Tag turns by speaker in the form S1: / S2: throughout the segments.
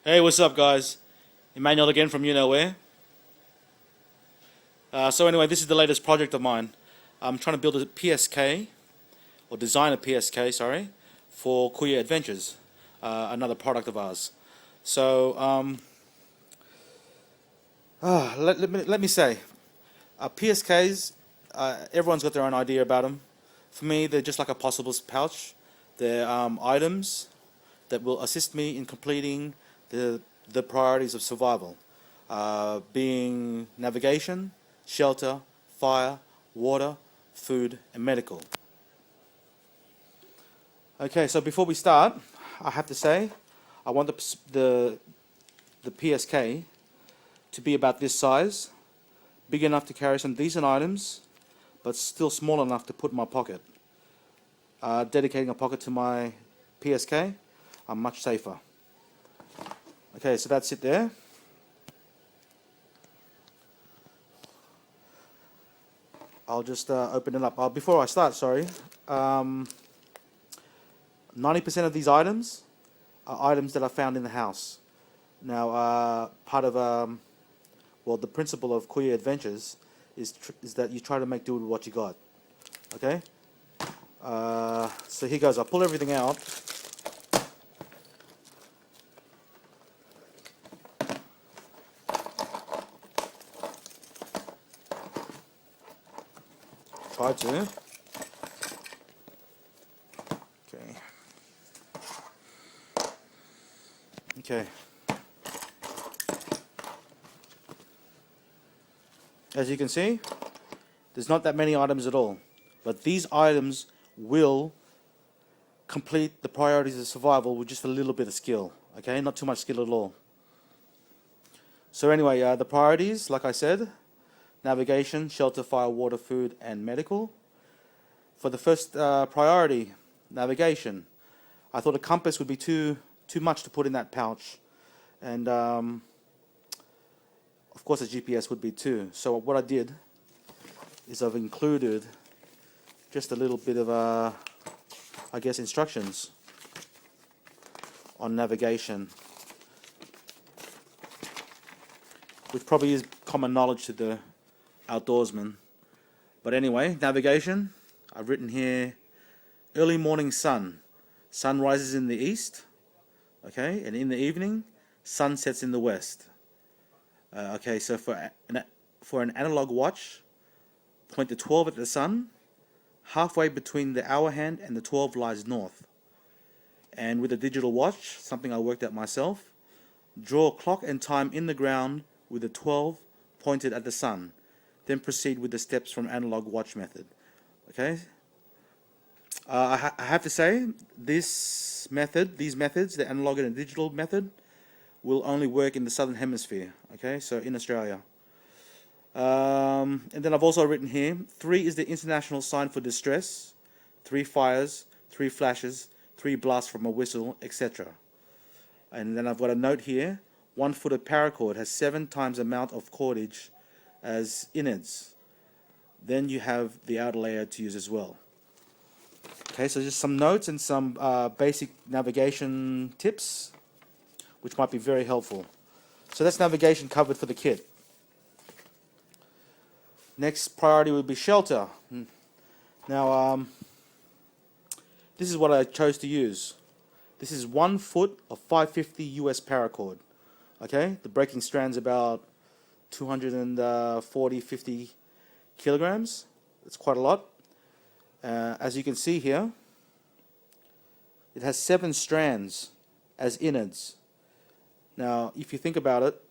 S1: Hey, what's up, guys? Emmanuel again from you know where. So anyway, this is the latest project of mine. I'm trying to build a PSK or design a PSK, sorry, for Kuya Adventures, another product of ours. So let me say, PSKs. Everyone's got their own idea about them. For me, they're just like a possible pouch. They're items that will assist me in completing the priorities of survival, being navigation, shelter, fire, water, food, and medical. Okay, so before we start, I have to say, I want the PSK to be about this size, big enough to carry some decent items, but still small enough to put in my pocket. Dedicating a pocket to my PSK, I'm much safer. Okay, so that's it there. I'll just open it up. Before I start, sorry. 90% of these items are items that I found in the house. Now, part of, well, the principle of Kuya Adventures is that you try to make do with what you got. Okay? So here goes. I'll pull everything out. Try to. Okay. Okay. As you can see, there's not that many items at all. But these items will complete the priorities of survival with just a little bit of skill. Okay? Not too much skill at all. So anyway, the priorities, like I said, navigation, shelter, fire, water, food, and medical. For the first priority, navigation, I thought a compass would be too much to put in that pouch, and of course a GPS would be too. So what I did is I've included just a little bit of I guess instructions on navigation, which probably is common knowledge to the outdoorsman. But anyway, navigation, I've written here, early morning sun. Sun rises in the east, okay, and in the evening, sun sets in the west. Okay, so for an analog watch, point the 12 at the sun. Halfway between the hour hand and the 12 lies north. And with a digital watch, something I worked out myself, draw clock and time in the ground with the 12 pointed at the sun. Then proceed with the steps from analog watch method. Okay. I have to say, these methods, the analog and the digital method, will only work in the southern hemisphere. Okay, so in Australia. And then I've also written here, 3 is the international sign for distress, 3 fires, 3 flashes, 3 blasts from a whistle, etc. And then I've got a note here, 1-footed paracord has 7 times the amount of cordage as innards. Then you have the outer layer to use as well. Okay, so just some notes and some basic navigation tips, which might be very helpful. So that's navigation covered for the kit. Next priority would be shelter. Now, this is what I chose to use. This is 1 foot of 550 US paracord. Okay, the breaking strand's about 240, 50 kilograms. That's quite a lot. As you can see here, it has 7 strands as innards. Now, if you think about it,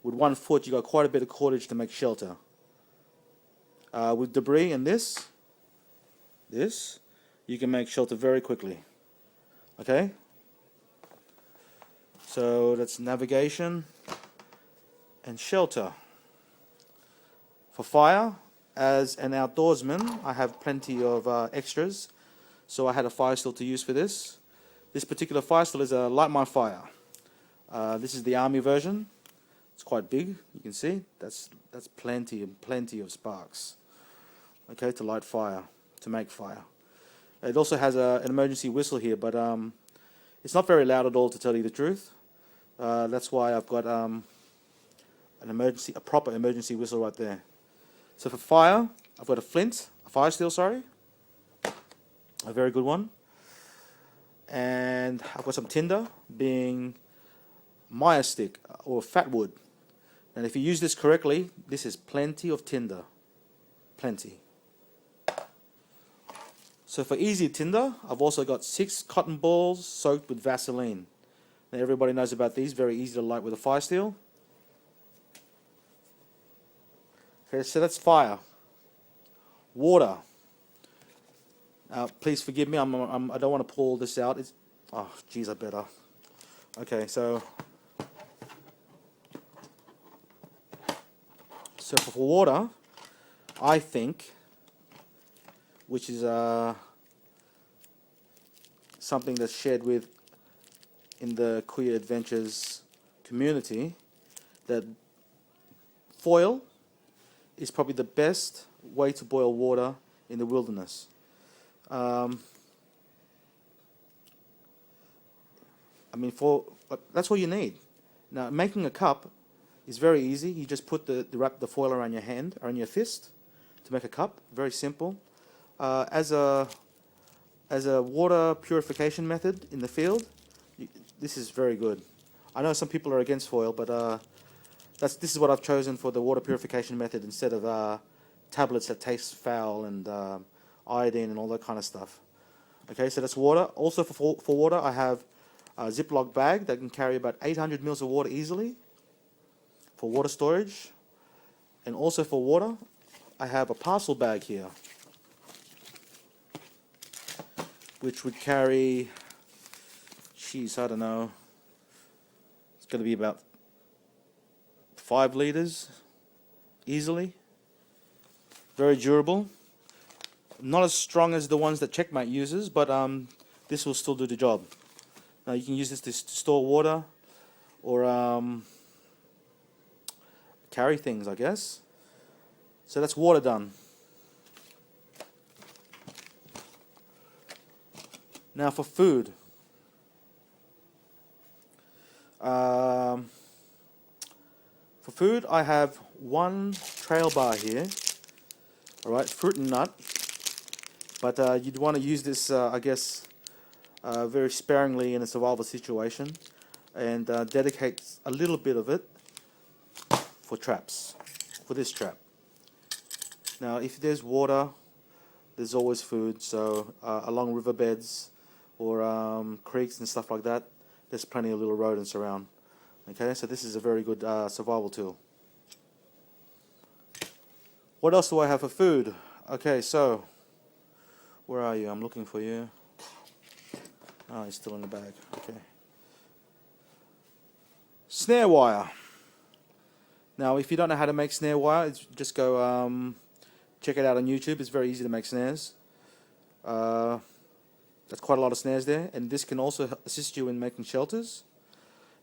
S1: with 1 foot, you got quite a bit of cordage to make shelter. With debris and this, you can make shelter very quickly. Okay? So that's navigation and shelter. For fire, as an outdoorsman, I have plenty of extras. So I had a fire still to use for this. This particular fire still is a Light My Fire. This is the army version. It's quite big. You can see that's plenty of sparks. Okay, to light fire, to make fire. It also has an emergency whistle here, but it's not very loud at all, to tell you the truth. That's why I've got a proper emergency whistle right there. So for fire, I've got a fire steel, sorry, a very good one, and I've got some tinder, being Maya stick or fat wood. And if you use this correctly, this is plenty of tinder, plenty. So for easy tinder, I've also got 6 cotton balls soaked with Vaseline. Now everybody knows about these, very easy to light with a fire steel. Okay, so that's fire. Water. Please forgive me, I don't want to pull this out. Oh, geez, I better. Okay, so for water, I think, which is something that's shared with in the Kuya Adventures community, that foil is probably the best way to boil water in the wilderness. I mean, that's all you need. Now, making a cup is very easy. You just put wrap the foil around your hand or on your fist to make a cup. Very simple. As a water purification method in the field, this is very good. I know some people are against foil, but this is what I've chosen for the water purification method instead of tablets that taste foul and iodine and all that kind of stuff. Okay, so that's water. Also for water, I have a Ziploc bag that can carry about 800 mils of water easily for water storage. And also for water, I have a Parcel bag here, which would carry, I don't know, it's going to be about 5 liters easily. Very durable. Not as strong as the ones that Checkmate uses, but this will still do the job. Now you can use this to store water or carry things, I guess. So that's water done. Now for food. For food, I have one trail bar here. All right, fruit and nut. But you'd want to use this, I guess, very sparingly in a survival situation, and dedicate a little bit of it for traps, for this trap. Now, if there's water, there's always food. So along riverbeds or creeks and stuff like that, there's plenty of little rodents around. Okay, so this is a very good survival tool. What else do I have for food? Okay, so where are you? I'm looking for you. Oh, he's still in the bag. Okay. Snare wire. Now, if you don't know how to make snare wire, just go check it out on YouTube. It's very easy to make snares. That's quite a lot of snares there, and this can also assist you in making shelters.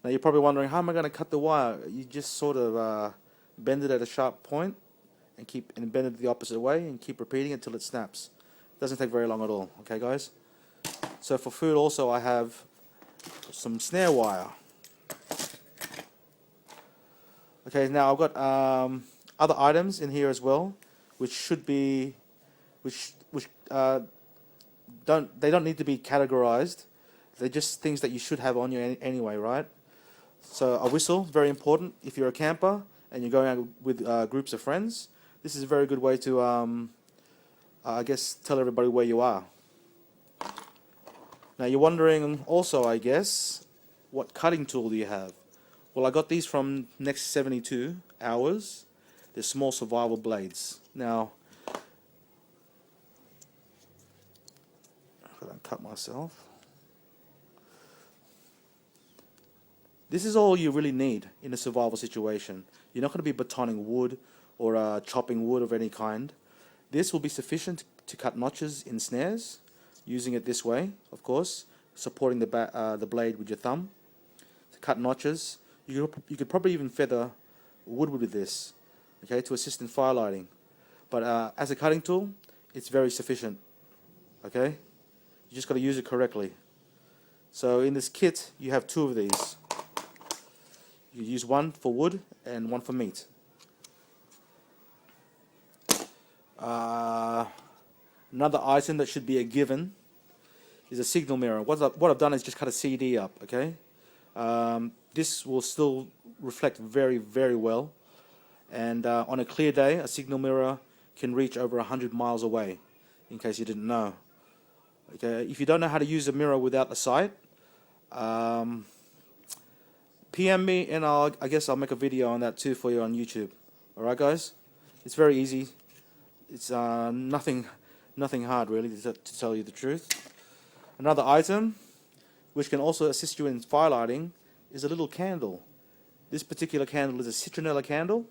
S1: Now, you're probably wondering, how am I going to cut the wire? You just sort of bend it at a sharp point and bend it the opposite way and keep repeating it until it snaps. Doesn't take very long at all. Okay, guys? So for food also, I have some snare wire. Okay, now I've got other items in here as well, which don't need to be categorized. They're just things that you should have on you anyway, right? So a whistle, very important. If you're a camper and you're going out with groups of friends, this is a very good way to, I guess, tell everybody where you are. Now you're wondering also, I guess, what cutting tool do you have? Well, I got these from Next 72 Hours. They're small survival blades. Now, I don't cut myself. This is all you really need in a survival situation. You're not going to be batoning wood or chopping wood of any kind. This will be sufficient to cut notches in snares, using it this way, of course, supporting the blade with your thumb. To cut notches, you could probably even feather wood with this, okay, to assist in fire lighting. But as a cutting tool, it's very sufficient, okay? You just got to use it correctly. So in this kit, you have 2 of these. You use one for wood and one for meat. Another item that should be a given is a signal mirror. What I've done is just cut a CD up, okay? This will still reflect very, very well. And on a clear day, a signal mirror can reach over 100 miles away, in case you didn't know. Okay, if you don't know how to use a mirror without the sight, PM me and I guess I'll make a video on that too for you on YouTube. Alright guys? It's very easy. It's nothing hard really, to tell you the truth. Another item which can also assist you in firelighting is a little candle. This particular candle is a citronella candle,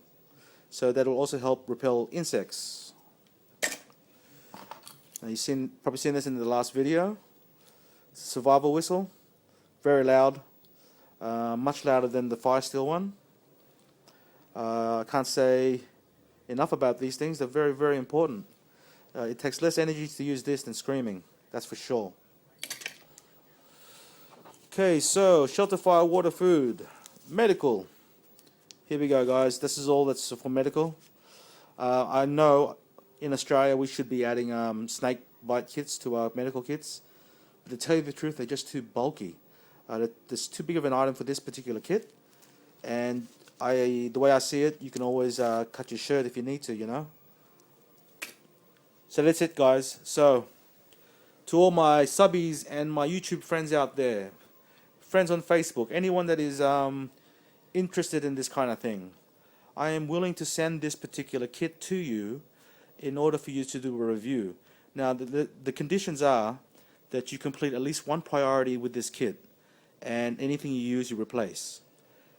S1: so that will also help repel insects. Now you've probably seen this in the last video. It's a survival whistle, very loud, much louder than the fire steel one. I can't say enough about these things. They're very, very important. It takes less energy to use this than screaming, that's for sure. Okay, so shelter, fire, water, food, medical. Here we go, guys. This is all that's for medical. I know in Australia we should be adding snake bite kits to our medical kits, but to tell you the truth, they're just too bulky. There's too big of an item for this particular kit, and the way I see it, you can always cut your shirt if you need to, you know. So that's it, guys. So to all my subbies and my YouTube friends out there, friends on Facebook, anyone that is interested in this kind of thing, I am willing to send this particular kit to you in order for you to do a review. Now the conditions are that you complete at least one priority with this kit, and anything you use you replace.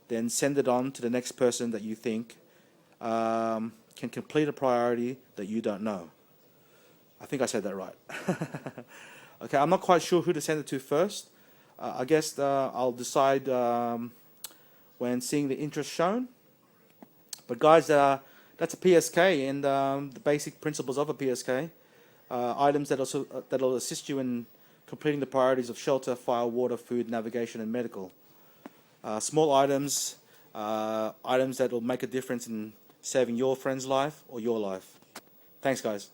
S1: Then send it on to the next person that you think can complete a priority that you don't know. I think I said that right. Okay, I'm not quite sure who to send it to first. I guess I'll decide when seeing the interest shown. But guys, that's a PSK, and the basic principles of a PSK. Items that'll assist you in completing the priorities of shelter, fire, water, food, navigation, and medical. Small items, items that will make a difference in saving your friend's life or your life. Thanks, guys.